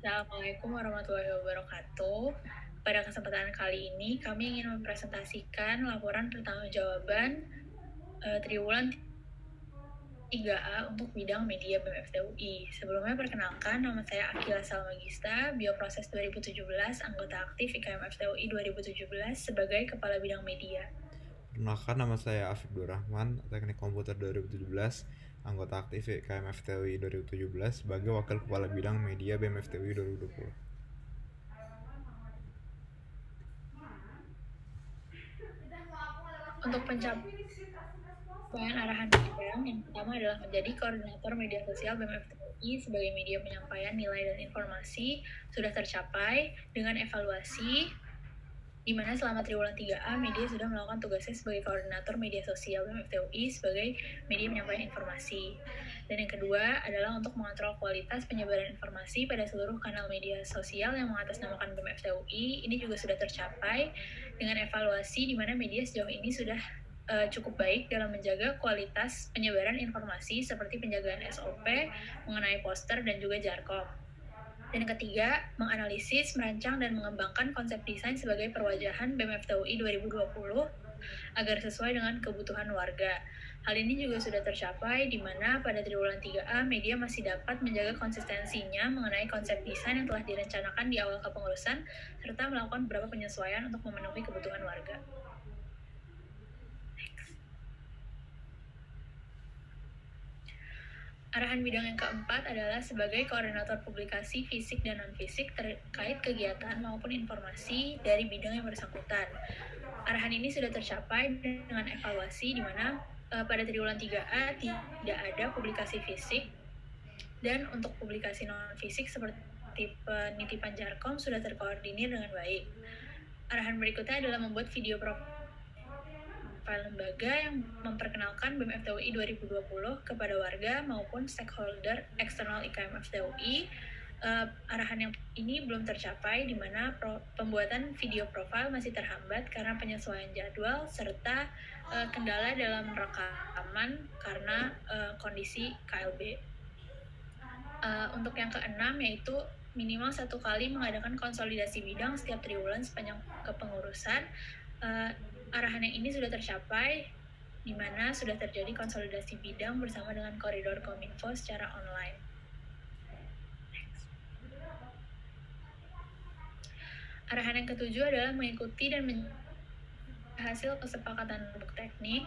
Assalamualaikum warahmatullahi wabarakatuh. Pada kesempatan kali ini, kami ingin mempresentasikan laporan pertanggungjawaban triwulan 3A untuk bidang media BEM FTUI. Sebelumnya perkenalkan, nama saya Akila Salmagista, Bioproses 2017, anggota aktif IKM FTUI 2017 sebagai Kepala Bidang Media. Perkenalkan, nama saya Afif Durrahman, Teknik Komputer 2017, anggota aktif IKM FTUI 2017 sebagai Wakil Kepala Bidang Media BEM FTUI 2020. Untuk pencapaian arahan bidang, yang pertama adalah menjadi koordinator media sosial BEM FTUI sebagai media penyampaian nilai dan informasi sudah tercapai dengan evaluasi di mana selama triwulan 3A, media sudah melakukan tugasnya sebagai koordinator media sosial BEM FTUI sebagai media penyampaian informasi. Dan yang kedua adalah untuk mengontrol kualitas penyebaran informasi pada seluruh kanal media sosial yang mengatasnamakan BEM FTUI. Ini juga sudah tercapai dengan evaluasi di mana media sejauh ini sudah cukup baik dalam menjaga kualitas penyebaran informasi seperti penjagaan SOP mengenai poster dan juga jarkom. Dan ketiga, menganalisis, merancang, dan mengembangkan konsep desain sebagai perwajahan BEM FTUI 2020 agar sesuai dengan kebutuhan warga. Hal ini juga sudah tercapai di mana pada triwulan 3A media masih dapat menjaga konsistensinya mengenai konsep desain yang telah direncanakan di awal kepengurusan serta melakukan beberapa penyesuaian untuk memenuhi kebutuhan warga. Arahan bidang yang keempat adalah sebagai koordinator publikasi fisik dan non-fisik terkait kegiatan maupun informasi dari bidang yang bersangkutan. Arahan ini sudah tercapai dengan evaluasi di mana pada triwulan 3A tidak ada publikasi fisik dan untuk publikasi non-fisik seperti penitipan jarkom sudah terkoordinir dengan baik. Arahan berikutnya adalah membuat video profil lembaga yang memperkenalkan BEM FTUI 2020 kepada warga maupun stakeholder eksternal IKM FTUI. Arahan yang ini belum tercapai di mana pembuatan video profil masih terhambat karena penyesuaian jadwal serta kendala dalam rekaman karena kondisi KLB. Untuk yang keenam yaitu minimal 1 kali mengadakan konsolidasi bidang setiap triwulan sepanjang kepengurusan. Arahan yang ini sudah tercapai di mana sudah terjadi konsolidasi bidang bersama dengan koridor Kominfo secara online. Arahan yang ketujuh adalah mengikuti dan hasil kesepakatan untuk teknik.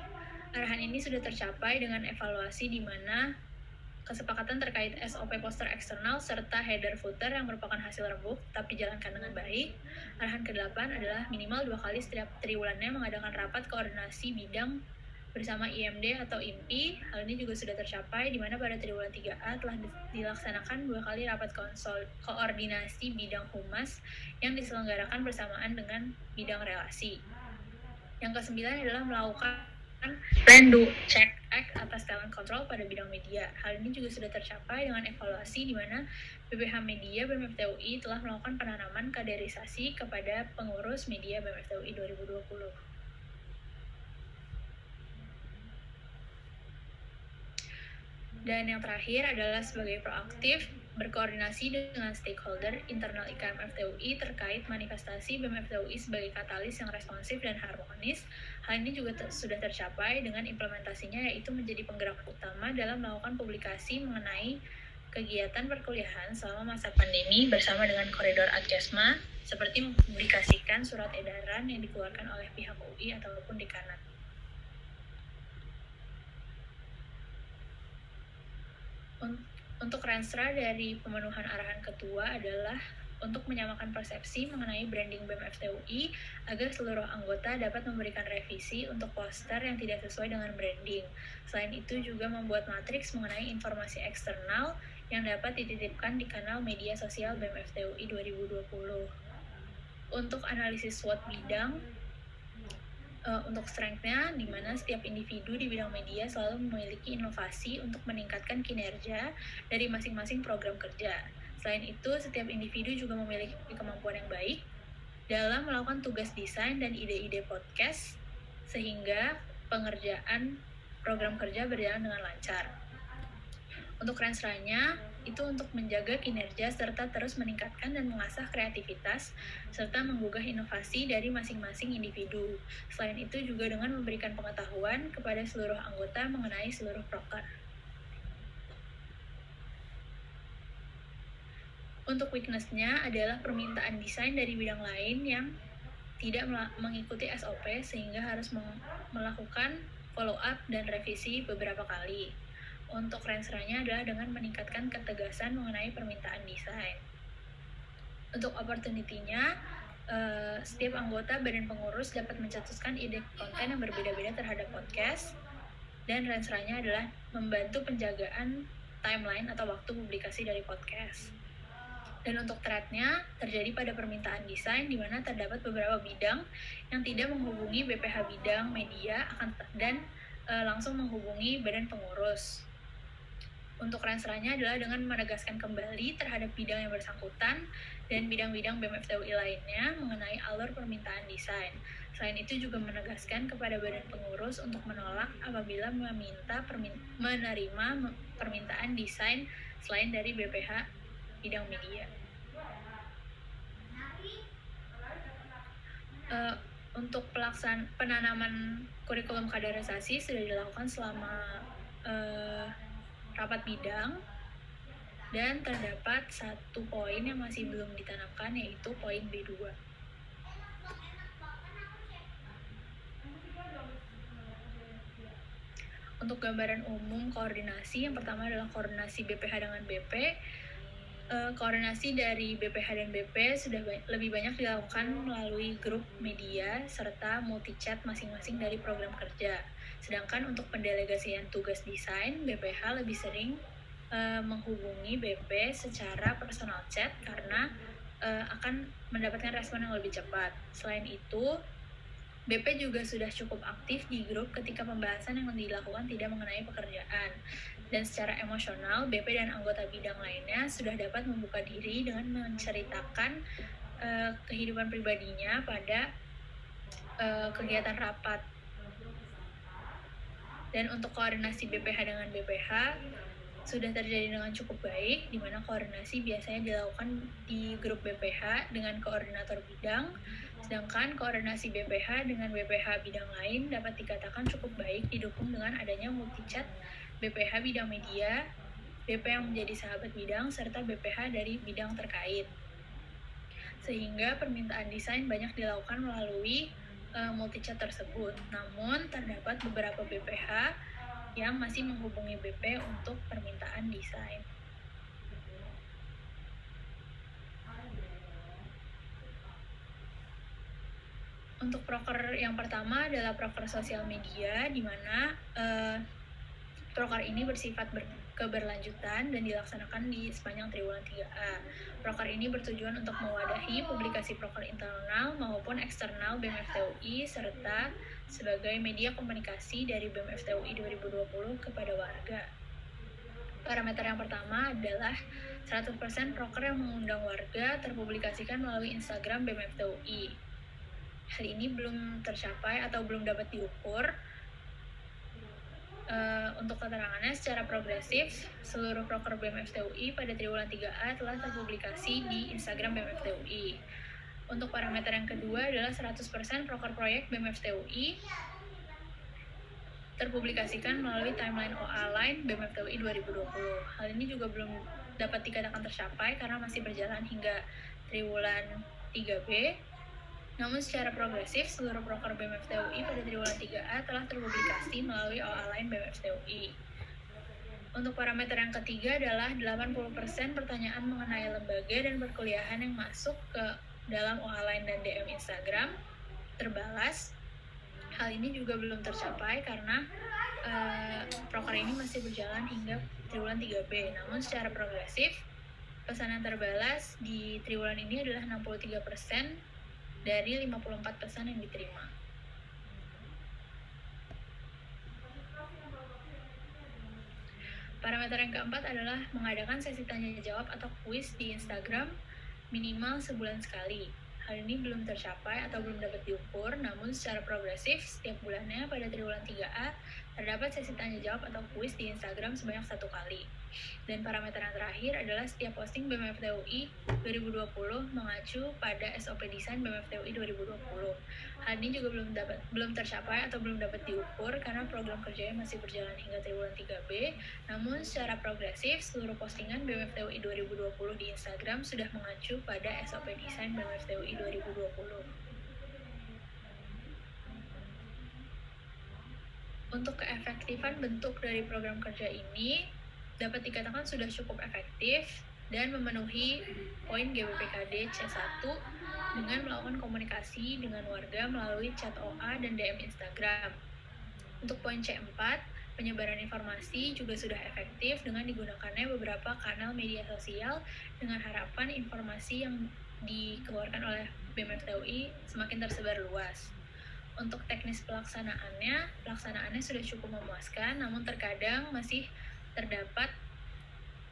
Arahan ini sudah tercapai dengan evaluasi di mana kesepakatan terkait SOP poster eksternal serta header footer yang merupakan hasil rembuk tapi dijalankan dengan baik. Arahan ke-8 adalah minimal 2 kali setiap triwulannya mengadakan rapat koordinasi bidang bersama IMD atau IMPI. Hal ini juga sudah tercapai di mana pada triwulan 3A telah dilaksanakan 2 kali rapat koordinasi bidang humas yang diselenggarakan bersamaan dengan bidang relasi. Yang ke-9 adalah melakukan Rendu check act atas talent control pada bidang media. Hal ini juga sudah tercapai dengan evaluasi di mana BPH Media BEM FTUI telah melakukan penanaman kaderisasi kepada pengurus media BEM FTUI 2020. Dan yang terakhir adalah sebagai proaktif berkoordinasi dengan stakeholder internal IKM FTUI terkait manifestasi BEM FTUI sebagai katalis yang responsif dan harmonis. Hal ini juga sudah tercapai dengan implementasinya yaitu menjadi penggerak utama dalam melakukan publikasi mengenai kegiatan perkuliahan selama masa pandemi bersama dengan koridor Adkesma seperti mempublikasikan surat edaran yang dikeluarkan oleh pihak UI ataupun dekanat. Untuk Renstra dari pemenuhan arahan ketua adalah untuk menyamakan persepsi mengenai branding BEM FTUI agar seluruh anggota dapat memberikan revisi untuk poster yang tidak sesuai dengan branding. Selain itu juga membuat matriks mengenai informasi eksternal yang dapat dititipkan di kanal media sosial BEM FTUI 2020. Untuk analisis SWOT bidang, untuk strength-nya, di mana setiap individu di bidang media selalu memiliki inovasi untuk meningkatkan kinerja dari masing-masing program kerja. Selain itu, setiap individu juga memiliki kemampuan yang baik dalam melakukan tugas desain dan ide-ide podcast, sehingga pengerjaan program kerja berjalan dengan lancar. Untuk Renstra-nya, itu untuk menjaga kinerja serta terus meningkatkan dan mengasah kreativitas serta menggugah inovasi dari masing-masing individu. Selain itu juga dengan memberikan pengetahuan kepada seluruh anggota mengenai seluruh proker. Untuk weakness-nya adalah permintaan desain dari bidang lain yang tidak mengikuti SOP sehingga harus melakukan follow up dan revisi beberapa kali. Untuk range-nya adalah dengan meningkatkan ketegasan mengenai permintaan desain. Untuk opportunity-nya, setiap anggota badan pengurus dapat mencetuskan ide konten yang berbeda-beda terhadap podcast, dan range-nya adalah membantu penjagaan timeline atau waktu publikasi dari podcast. Dan untuk thread-nya terjadi pada permintaan desain di mana terdapat beberapa bidang yang tidak menghubungi BPH bidang media dan langsung menghubungi badan pengurus. Untuk range-nya adalah dengan menegaskan kembali terhadap bidang yang bersangkutan dan bidang-bidang BMFTUI lainnya mengenai alur permintaan desain. Selain itu juga menegaskan kepada badan pengurus untuk menolak apabila menerima permintaan desain selain dari BPH bidang media. Untuk penanaman kurikulum kaderisasi sudah dilakukan selama rapat bidang, dan terdapat satu poin yang masih belum ditanamkan, yaitu poin B2. Untuk gambaran umum koordinasi, yang pertama adalah koordinasi BPH dengan BP. Koordinasi dari BPH dan BP sudah lebih banyak dilakukan melalui grup media serta multi-chat masing-masing dari program kerja. Sedangkan untuk pendelegasian tugas desain, BPH lebih sering menghubungi BP secara personal chat karena akan mendapatkan respon yang lebih cepat. Selain itu, BP juga sudah cukup aktif di grup ketika pembahasan yang dilakukan tidak mengenai pekerjaan. Dan secara emosional, BP dan anggota bidang lainnya sudah dapat membuka diri dengan menceritakan kehidupan pribadinya pada kegiatan rapat. Dan untuk koordinasi BPH dengan BPH sudah terjadi dengan cukup baik, di mana koordinasi biasanya dilakukan di grup BPH dengan koordinator bidang, sedangkan koordinasi BPH dengan BPH bidang lain dapat dikatakan cukup baik didukung dengan adanya multi-chat BPH bidang media, BP yang menjadi sahabat bidang, serta BPH dari bidang terkait. Sehingga permintaan desain banyak dilakukan melalui multi-chat tersebut. Namun, terdapat beberapa BPH yang masih menghubungi BP untuk permintaan desain. Untuk proker yang pertama adalah proker sosial media, di mana proker ini bersifat keberlanjutan dan dilaksanakan di sepanjang triwulan 3A. Proker ini bertujuan untuk mewadahi publikasi proker internal maupun eksternal BMFTUI serta sebagai media komunikasi dari BMFTUI 2020 kepada warga. Parameter yang pertama adalah 100% proker yang mengundang warga terpublikasikan melalui Instagram BMFTUI. Hal ini belum tercapai atau belum dapat diukur. Untuk keterangannya, secara progresif, seluruh proker BMFTUI pada triwulan 3A telah terpublikasi di Instagram BMFTUI. Untuk parameter yang kedua adalah 100% proker proyek BMFTUI terpublikasikan melalui timeline OA Line BMFTUI 2020. Hal ini juga belum dapat dikatakan tercapai karena masih berjalan hingga triwulan 3B. Namun secara progresif, seluruh proker BMFTUI pada triwulan 3A telah terpublikasi melalui OA Line BMFTUI. Untuk parameter yang ketiga adalah 80% pertanyaan mengenai lembaga dan perkuliahan yang masuk ke dalam OA Line dan DM Instagram terbalas. Hal ini juga belum tercapai karena proker ini masih berjalan hingga triwulan 3B. Namun secara progresif, pesanan terbalas di triwulan ini adalah 63% dari 54 pesan yang diterima. Parameter yang keempat adalah mengadakan sesi tanya jawab atau kuis di Instagram minimal sebulan sekali. Hal ini belum tercapai atau belum dapat diukur, namun secara progresif setiap bulannya pada triwulan 3A Terdapat sesi tanya jawab atau kuis di Instagram sebanyak 1 kali. Dan parameter yang terakhir adalah setiap posting BMFTUI 2020 mengacu pada SOP desain BMFTUI 2020. Hal ini juga belum tercapai atau belum dapat diukur karena program kerjanya masih berjalan hingga triwulan 3B. Namun secara progresif seluruh postingan BMFTUI 2020 di Instagram sudah mengacu pada SOP desain BMFTUI 2020. Untuk keefektifan bentuk dari program kerja ini dapat dikatakan sudah cukup efektif dan memenuhi poin GBPKD C1 dengan melakukan komunikasi dengan warga melalui chat OA dan DM Instagram. Untuk poin C4, penyebaran informasi juga sudah efektif dengan digunakannya beberapa kanal media sosial dengan harapan informasi yang dikeluarkan oleh BMFTUI semakin tersebar luas. Untuk teknis pelaksanaannya sudah cukup memuaskan, namun terkadang masih terdapat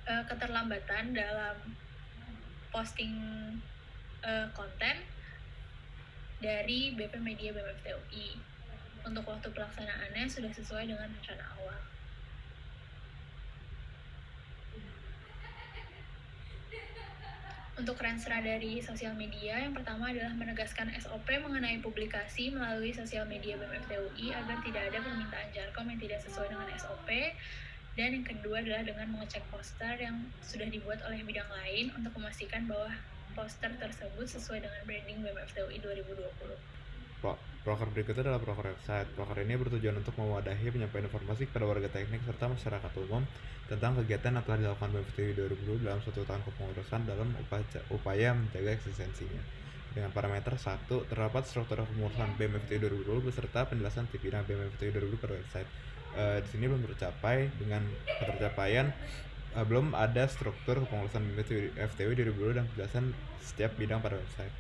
keterlambatan dalam posting konten dari BP Media BMFTUI. Untuk waktu pelaksanaannya sudah sesuai dengan rencana awal. Untuk renstra dari sosial media, yang pertama adalah menegaskan SOP mengenai publikasi melalui sosial media BMFTUI agar tidak ada permintaan Jarkom yang tidak sesuai dengan SOP. Dan yang kedua adalah dengan mengecek poster yang sudah dibuat oleh bidang lain untuk memastikan bahwa poster tersebut sesuai dengan branding BMFTUI 2020. Proker berikutnya adalah proker website. Proker ini bertujuan untuk mewadahi penyampaian informasi kepada warga teknik serta masyarakat umum tentang kegiatan yang telah dilakukan BMFTUI 2020 dalam suatu tahun kepengurusan dalam upaya menjaga eksistensinya. Dengan parameter 1, terdapat struktur kepengurusan BMFTUI 2020 beserta penjelasan bidang BMFTUI 2020 pada website. Di sini belum tercapai. Dengan ketercapaian belum ada struktur kepengurusan BMFTUI 2020 dan penjelasan setiap bidang pada website.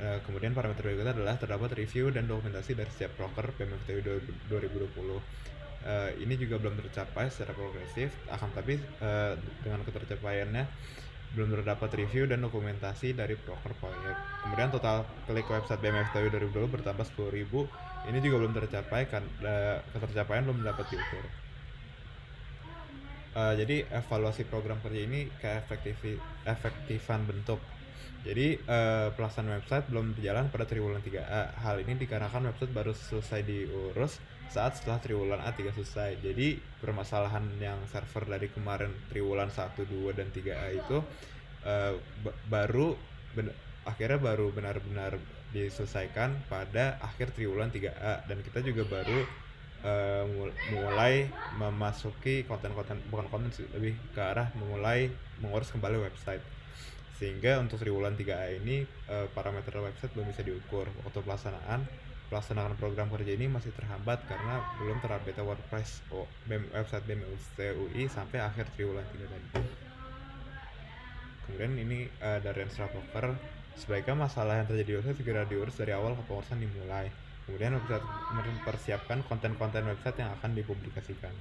Kemudian parameter berikutnya adalah terdapat review dan dokumentasi dari setiap proker BMFTUI 2020. Ini juga belum tercapai secara progresif, akan tapi dengan ketercapaiannya belum terdapat review dan dokumentasi dari proker proyek. Kemudian total klik website BMFTUI 2020 bertambah 10.000. Ini juga belum tercapai kan, ketercapaian belum dapat diukur. Jadi evaluasi program kerja ini keefektifan bentuk. Jadi pelaksanaan website belum berjalan pada triwulan 3A. Hal ini dikarenakan website baru selesai diurus saat setelah triwulan A3 selesai. Jadi permasalahan yang server dari kemarin triwulan 1, 2, dan 3A itu akhirnya baru benar-benar diselesaikan pada akhir triwulan 3A, dan kita juga baru mulai memasuki lebih ke arah memulai mengurus kembali website. Sehingga untuk triwulan 3A ini parameter website belum bisa diukur. Waktu pelaksanaan program kerja ini masih terhambat karena belum terupdate WordPress website BMFTUI sampai akhir triwulan 3 tadi. Kemudian ini dari Renstra Proker, sebaiknya masalah yang terjadi di website segera diurus dari awal kepengurusan dimulai. Kemudian website mempersiapkan konten-konten website yang akan dipublikasikan.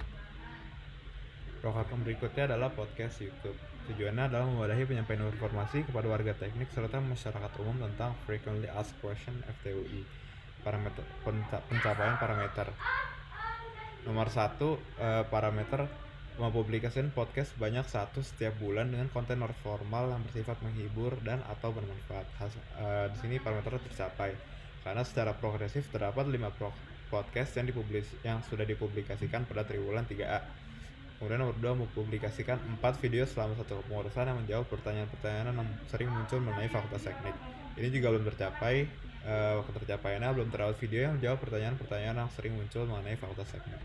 Proker berikutnya adalah podcast YouTube. Tujuannya adalah mewadahi penyampaian informasi kepada warga teknik serta masyarakat umum tentang Frequently Asked Question FTUI. Pencapaian parameter. Nomor 1, parameter mempublikasikan podcast sebanyak 1 setiap bulan dengan konten formal yang bersifat menghibur dan atau bermanfaat. Di sini parameter tercapai karena secara progresif terdapat 5 podcast yang sudah dipublikasikan pada triwulan 3A. Kemudian nomor 2, mempublikasikan 4 video selama satu kepengurusan yang menjawab pertanyaan-pertanyaan yang sering muncul mengenai fakultas teknik. Ini juga belum tercapai. Ketercapaiannya belum terdapat video yang menjawab pertanyaan-pertanyaan yang sering muncul mengenai fakultas teknik.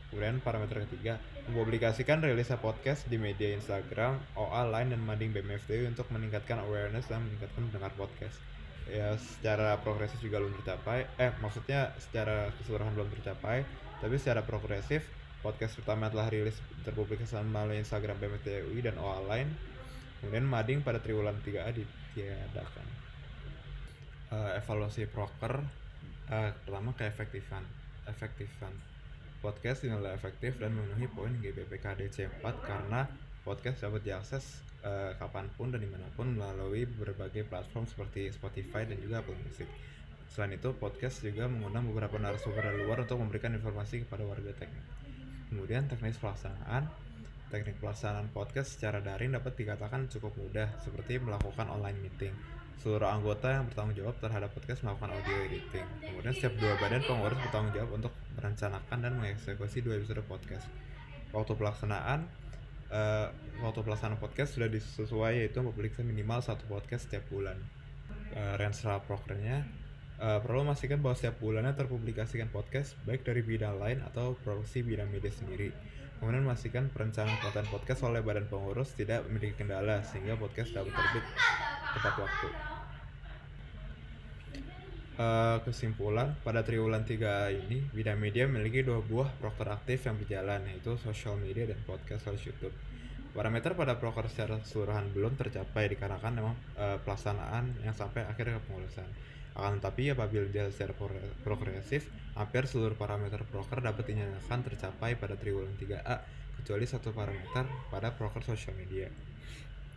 Kemudian parameter ketiga, mempublikasikan rilisnya podcast di media Instagram, OA, Line, dan Mading BMFTUI untuk meningkatkan awareness dan meningkatkan pendengar podcast. Ya, secara progresif juga belum tercapai. Maksudnya secara keseluruhan belum tercapai, tapi secara progresif podcast pertama telah rilis terpublikasi melalui Instagram BMFTUI dan OA Line. Kemudian Mading pada triwulan 3A ditiadakan. Evaluasi proker, pertama keefektifan. Podcast dinilai efektif dan memenuhi poin GBPKD C4 karena podcast dapat diakses kapanpun dan dimanapun melalui berbagai platform seperti Spotify dan juga Apple Music. Selain itu, podcast juga mengundang beberapa narasumber dari luar untuk memberikan informasi kepada warga teknik. Kemudian teknik pelaksanaan podcast secara daring dapat dikatakan cukup mudah, seperti melakukan online meeting. Seluruh anggota yang bertanggung jawab terhadap podcast melakukan audio editing. Kemudian setiap 2 badan pengurus bertanggung jawab untuk merencanakan dan mengeksekusi 2 episode podcast. Waktu pelaksanaan podcast sudah disesuai, yaitu mempublikasi minimal 1 podcast setiap bulan. Range prokernya perlu memastikan bahwa setiap bulannya terpublikasikan podcast baik dari bidang lain atau produksi bidang media sendiri. Kemudian memastikan perencanaan konten podcast oleh badan pengurus tidak memiliki kendala sehingga podcast dapat terbit tepat waktu. Kesimpulan, pada triwulan 3 ini bidang media memiliki 2 buah proker aktif yang berjalan, yaitu social media dan podcast slash YouTube. Parameter pada proker secara keseluruhan belum tercapai dikarenakan memang pelaksanaan yang sampai akhir kepengurusan. Akan tetapi apabila dilihat secara progresif, hampir seluruh parameter proker dapat dinyatakan tercapai pada triwulan 3A, kecuali 1 parameter pada proker social media.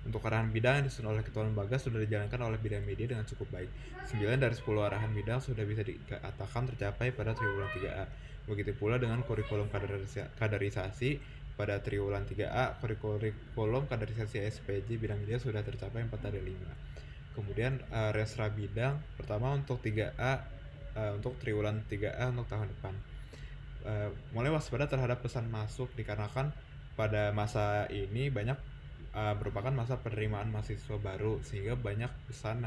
Untuk arahan bidang yang disusun oleh ketua lembaga sudah dijalankan oleh bidang media dengan cukup baik. 9 dari 10 arahan bidang sudah bisa dikatakan tercapai pada triwulan 3A. Begitu pula dengan kurikulum kaderisasi pada triwulan 3A, kurikulum kaderisasi SPJ bidang media sudah tercapai 4 dari 5. Kemudian resra bidang pertama untuk 3A, untuk triwulan 3A untuk tahun depan. Mulai waspada terhadap pesan masuk dikarenakan pada masa ini banyak merupakan masa penerimaan mahasiswa baru, sehingga banyak pesan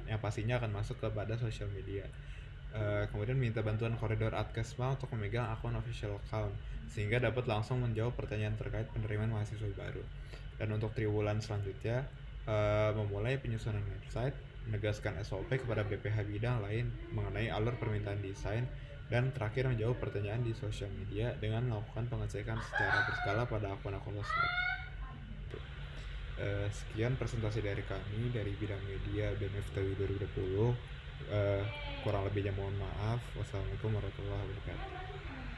yang pastinya akan masuk kepada sosial media. Kemudian minta bantuan koridor Adkesma untuk memegang akun official account sehingga dapat langsung menjawab pertanyaan terkait penerimaan mahasiswa baru. Dan untuk triwulan selanjutnya memulai penyusunan website, menegaskan SOP kepada BPH bidang lain mengenai alur permintaan desain, dan terakhir menjawab pertanyaan di sosial media dengan melakukan pengecekan secara berkala pada akun-akun sosmed. Sekian presentasi dari kami dari bidang media BMFTW 2020. Kurang lebihnya mohon maaf. Wassalamualaikum warahmatullahi wabarakatuh.